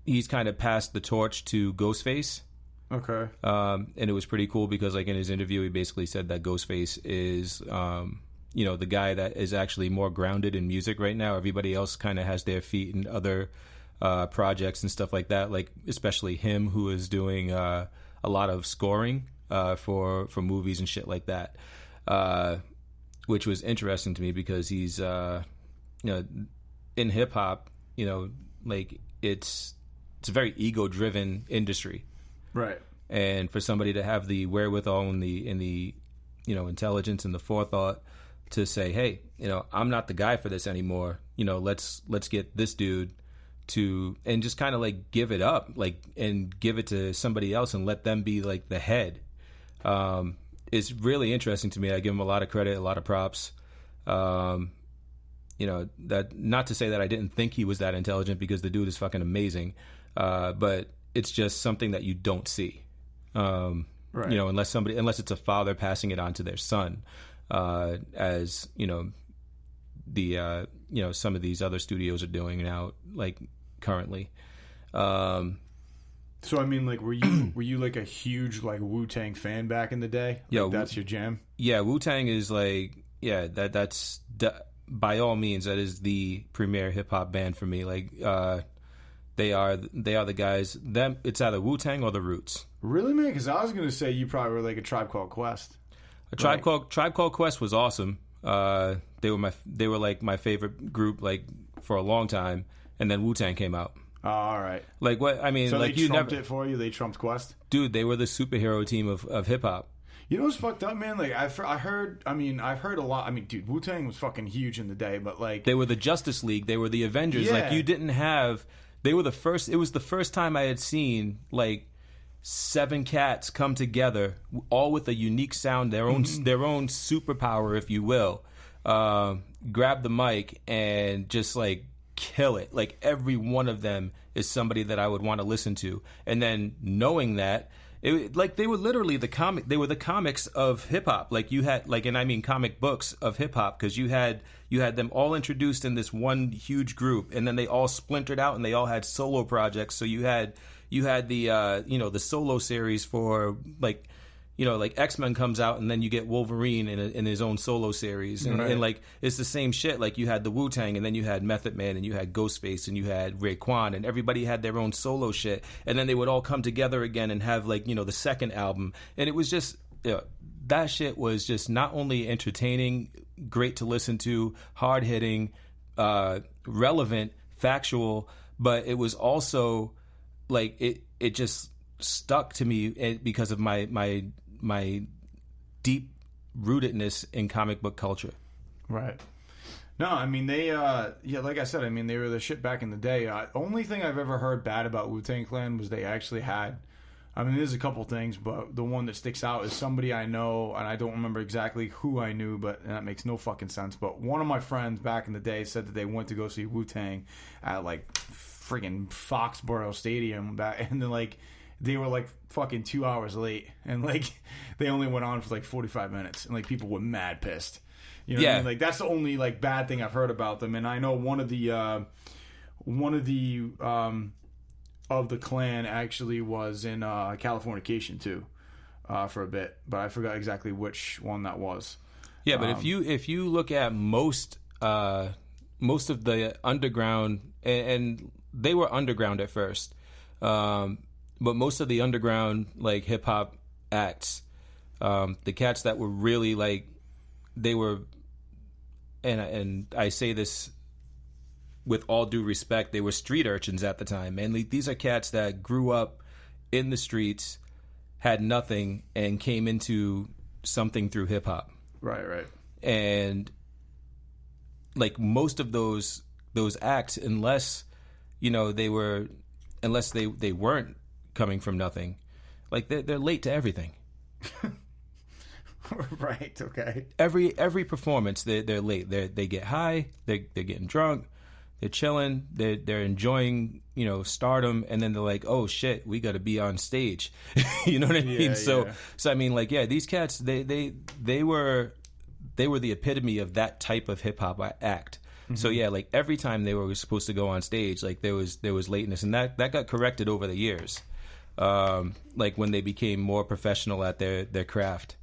he's kind of passed the torch to Ghostface. Okay. And it was pretty cool because in his interview he basically said that Ghostface is the guy that is actually more grounded in music right now. Everybody else kind of has their feet in other projects and stuff like that, like especially him, who is doing a lot of scoring for movies and shit like that, which was interesting to me because he's in hip hop, it's a very ego driven industry, right? And for somebody to have the wherewithal and the intelligence and the forethought to say, hey, I'm not the guy for this anymore. Let's get this dude to, and just kind of give it up, and give it to somebody else and let them be the head. It's really interesting to me. I give him a lot of credit, a lot of props. That, not to say that I didn't think he was that intelligent, because the dude is fucking amazing. But it's just something that you don't see. Right. Unless it's a father passing it on to their son, as some of these other studios are doing now, currently. So I mean, were you a huge Wu-Tang fan back in the day? That's your jam? Yeah, Wu-Tang is that's by all means, that is the premier hip hop band for me. They are the guys. It's either Wu-Tang or the Roots. Really, man? Because I was gonna say you probably were a Tribe Called Quest. Tribe Called Quest was awesome. They were my favorite group for a long time, and then Wu-Tang came out. Oh, all right. Like what? I mean, So like they you trumped never, it for you. They trumped Quest. dude. They were the superhero team of hip hop. You know what's fucked up, man? Like I heard. I mean, I've heard a lot. I mean, dude, Wu-Tang was fucking huge in the day, but like They were the Justice League. They were the Avengers. Yeah. Like you didn't have. They were the first. It was the first time I had seen like 7 cats come together, all with a unique sound, their own superpower, if you will. Grab the mic and just like kill it. Like every one of them is somebody that I would want to listen to. And then knowing that. Like they were literally they were the comics of hip hop. Like you had and I mean comic books of hip hop, because you had them all introduced in this one huge group, and then they all splintered out and they all had solo projects. So you had the the solo series for like X-Men comes out, and then you get Wolverine in his own solo series, and, right. and like it's the same shit. Like you had the Wu-Tang, and then you had Method Man, and you had Ghostface, and you had Raekwon, and everybody had their own solo shit, and then they would all come together again and have like the second album, and it was just that shit was just not only entertaining, great to listen to, hard hitting, relevant, factual, but it was also like it just stuck to me because of my deep rootedness in comic book culture. Right. No, I mean they like I said, I mean they were the shit back in the day. Only thing I've ever heard bad about Wu-Tang Clan was they actually had, I mean there's a couple things, but the one that sticks out is somebody I know, and I don't remember exactly who I knew, but that makes no fucking sense. But one of my friends back in the day said that they went to go see Wu-Tang at like friggin' Foxborough Stadium back, and then like they were like fucking 2 hours late, and like they only went on for like 45 minutes, and like people were mad pissed. You know what I mean? Like that's the only like bad thing I've heard about them. And I know one of the clan actually was in Californication too, for a bit, but I forgot exactly which one that was. Yeah, but if you look at most of the underground, and they were underground at first, but most of the underground like hip hop acts, the cats that were really like, they were, and I say this with all due respect, they were street urchins at the time. And these are cats that grew up in the streets, had nothing, and came into something through hip hop. Right. And like most of those acts, unless they weren't coming from nothing, like they're late to everything. Right. Okay. Every performance, they're late. They get high. They're getting drunk. They're chilling. They're enjoying stardom, and then they're like, oh shit, we got to be on stage. You know what I mean? Yeah. So I mean, like, yeah, these cats, they were the epitome of that type of hip hop act. Mm-hmm. So yeah, like every time they were supposed to go on stage, like there was lateness, and that got corrected over the years. Like when they became more professional at their craft.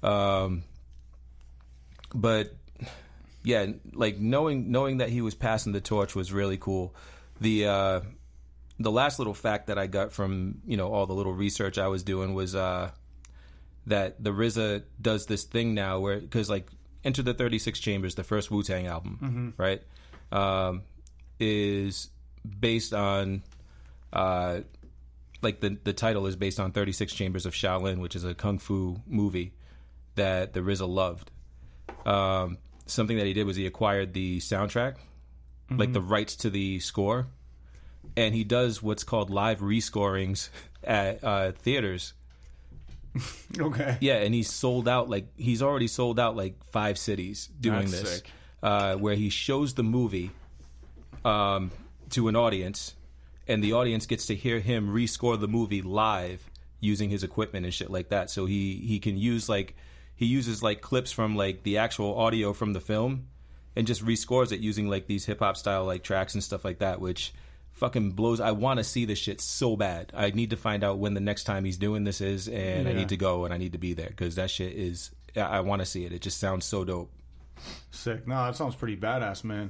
But yeah, like knowing that he was passing the torch was really cool. The last little fact that I got from all the little research I was doing was that the RZA does this thing now where, because like Enter the 36 Chambers, the first Wu-Tang album, right, is based on like the title is based on 36 Chambers of Shaolin, which is a kung fu movie that the RZA loved. Something that he did was he acquired the soundtrack, like the rights to the score, and he does what's called live rescorings at theaters. Okay. Yeah, and he's already sold out like 5 cities doing That's this, sick. where he shows the movie to an audience, and the audience gets to hear him rescore the movie live using his equipment and shit like that. So he can use he uses like clips from like the actual audio from the film and just rescores it using like these hip hop style like tracks and stuff like that, which fucking blows. I want to see this shit so bad. I need to find out when the next time he's doing this is, and I need to go and I need to be there, because that shit is, I want to see it. It just sounds so dope. Sick. No, that sounds pretty badass, man.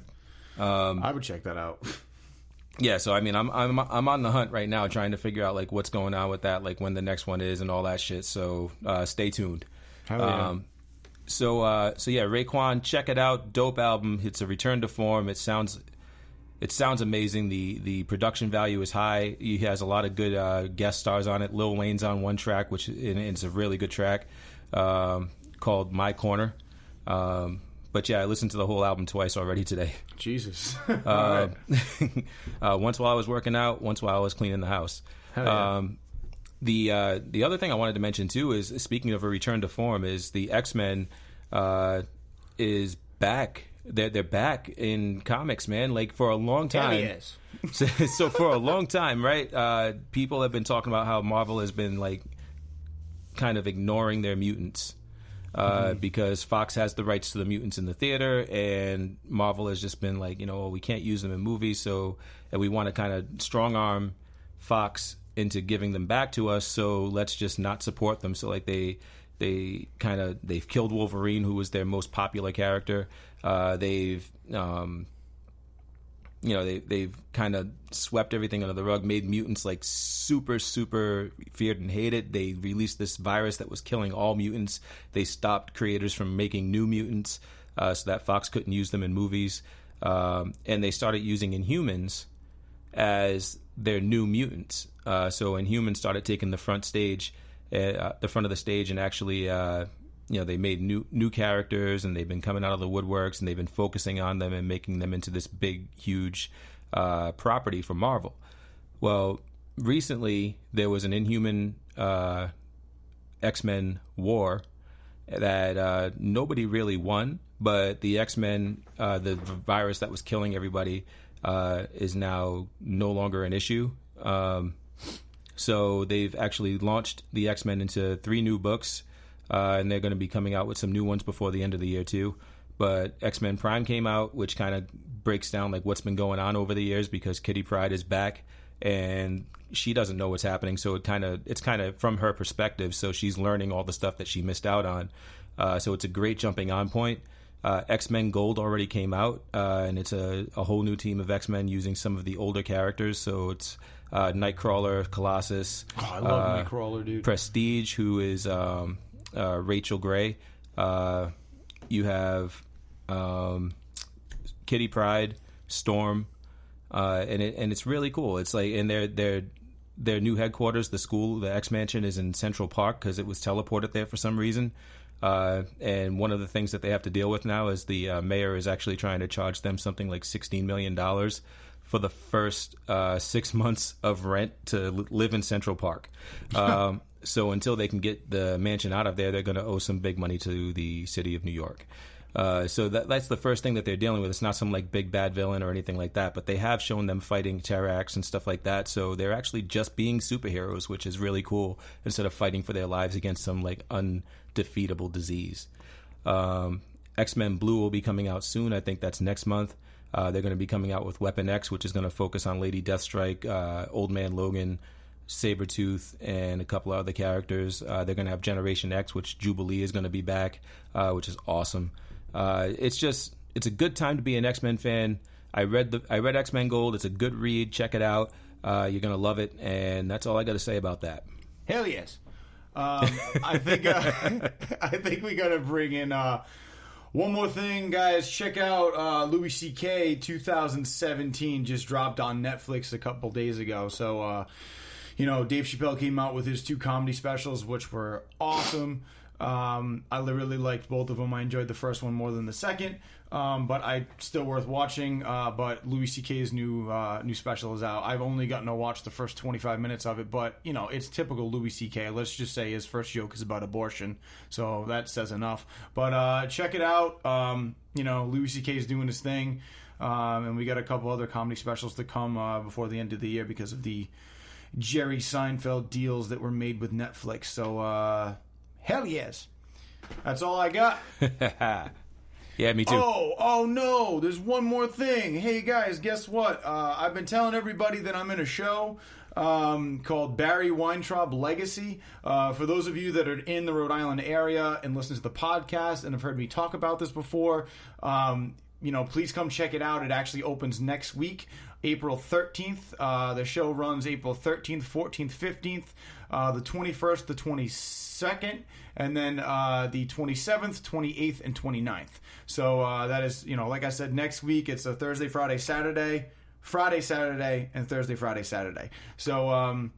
I would check that out. Yeah, so I mean, I'm on the hunt right now, trying to figure out like what's going on with that, like when the next one is and all that shit. So stay tuned. Hell yeah. So yeah, Raekwon, check it out. Dope album. It's a return to form. It sounds it sounds amazing. The production value is high. He has a lot of good guest stars on it. Lil Wayne's on one track, which it's a really good track, called My Corner. But yeah, I listened to the whole album twice already today. Jesus. Once while I was working out, once while I was cleaning the house. Yeah. The other thing I wanted to mention too is, speaking of a return to form, is the X-Men is back. They're back in comics, man. Like, for a long time. Yes. So for a long time, right? People have been talking about how Marvel has been like kind of ignoring their mutants. Because Fox has the rights to the mutants in the theater, and Marvel has just been like, we can't use them in movies, and we want to kind of strong arm Fox into giving them back to us, so let's just not support them. So like they've killed Wolverine, who was their most popular character. They've kind of swept everything under the rug, made mutants like super, super feared and hated. They released this virus that was killing all mutants. They stopped creators from making new mutants so that Fox couldn't use them in movies. And they started using Inhumans as their new mutants. So Inhumans started taking the front of the stage, and actually they made new characters, and they've been coming out of the woodworks, and they've been focusing on them and making them into this big, huge property for Marvel. Well, recently there was an Inhuman X-Men war that nobody really won, but the X-Men, the virus that was killing everybody, is now no longer an issue. So they've actually launched the X-Men into 3 new books. And they're going to be coming out with some new ones before the end of the year too. But X-Men Prime came out, which kind of breaks down like what's been going on over the years, because Kitty Pryde is back and she doesn't know what's happening. So it's kind of from her perspective. So she's learning all the stuff that she missed out on. So it's a great jumping on point. X-Men Gold already came out, and it's a whole new team of X-Men using some of the older characters. So it's Nightcrawler, Colossus. Oh, I love Nightcrawler, dude. Prestige, who is Rachel Gray. You have Kitty Pryde, Storm, and it's really cool. It's like, and their new headquarters, the school, the X Mansion, is in Central Park because it was teleported there for some reason. And one of the things that they have to deal with now is the mayor is actually trying to charge them something like $16 million for the first 6 months of rent to live in Central Park. So until they can get the mansion out of there, they're going to owe some big money to the city of New York. So that's the first thing that they're dealing with. It's not some like big bad villain or anything like that, but they have shown them fighting Terrax and stuff like that. So they're actually just being superheroes, which is really cool, instead of fighting for their lives against some like undefeatable disease. X-Men Blue will be coming out soon. I think that's next month. They're going to be coming out with Weapon X, which is going to focus on Lady Deathstrike, Old Man Logan, Sabretooth, and a couple of other characters. They're going to have Generation X, which Jubilee is going to be back, which is awesome. It's a good time to be an X-Men fan. I read X-Men Gold. It's a good read. Check it out. You're going to love it, and that's all I got to say about that. Hell yes. I think we got to bring in one more thing, guys. Check out Louis C.K. 2017 just dropped on Netflix a couple days ago. So, Dave Chappelle came out with his 2 comedy specials, which were awesome. I really liked both of them. I enjoyed the first one more than the second, but still worth watching. But Louis C.K.'s new special is out. I've only gotten to watch the first 25 minutes of it, but it's typical Louis C.K. Let's just say his first joke is about abortion, so that says enough. But check it out. Louis C.K. is doing his thing, and we got a couple other comedy specials to come before the end of the year because of the Jerry Seinfeld deals that were made with Netflix. So hell yes. That's all I got. Yeah, me too. Oh no, there's one more thing. Hey guys, guess what? I've been telling everybody that I'm in a show called Barry Weintraub Legacy. For those of you that are in the Rhode Island area and listen to the podcast and have heard me talk about this before, please come check it out. It actually opens next week, April 13th. The show runs April 13th, 14th, 15th, the 21st, the 22nd, and then the 27th, 28th, and 29th. So that is, like I said, next week. It's a Thursday, Friday, Saturday. Friday, Saturday, and Thursday, Friday, Saturday. So,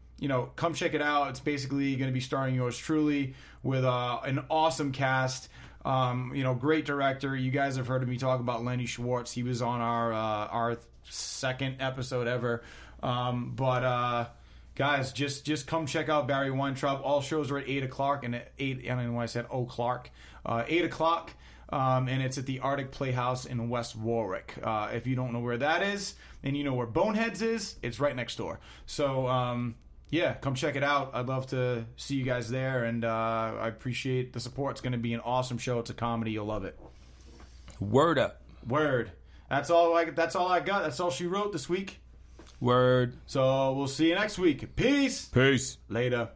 come check it out. It's basically going to be starring yours truly with an awesome cast. Great director. You guys have heard me talk about Lenny Schwartz. He was on our second episode ever. Guys, just come check out Barry Weintraub. All shows are at 8 o'clock and at 8. I don't know why I said O'clock. 8 o'clock. And it's at the Arctic Playhouse in West Warwick. If you don't know where that is, and you know where Boneheads is, it's right next door. So, come check it out. I'd love to see you guys there, and I appreciate the support. It's going to be an awesome show. It's a comedy. You'll love it. Word up. Word. That's all I got. That's all she wrote this week. Word. So we'll see you next week. Peace. Peace. Later.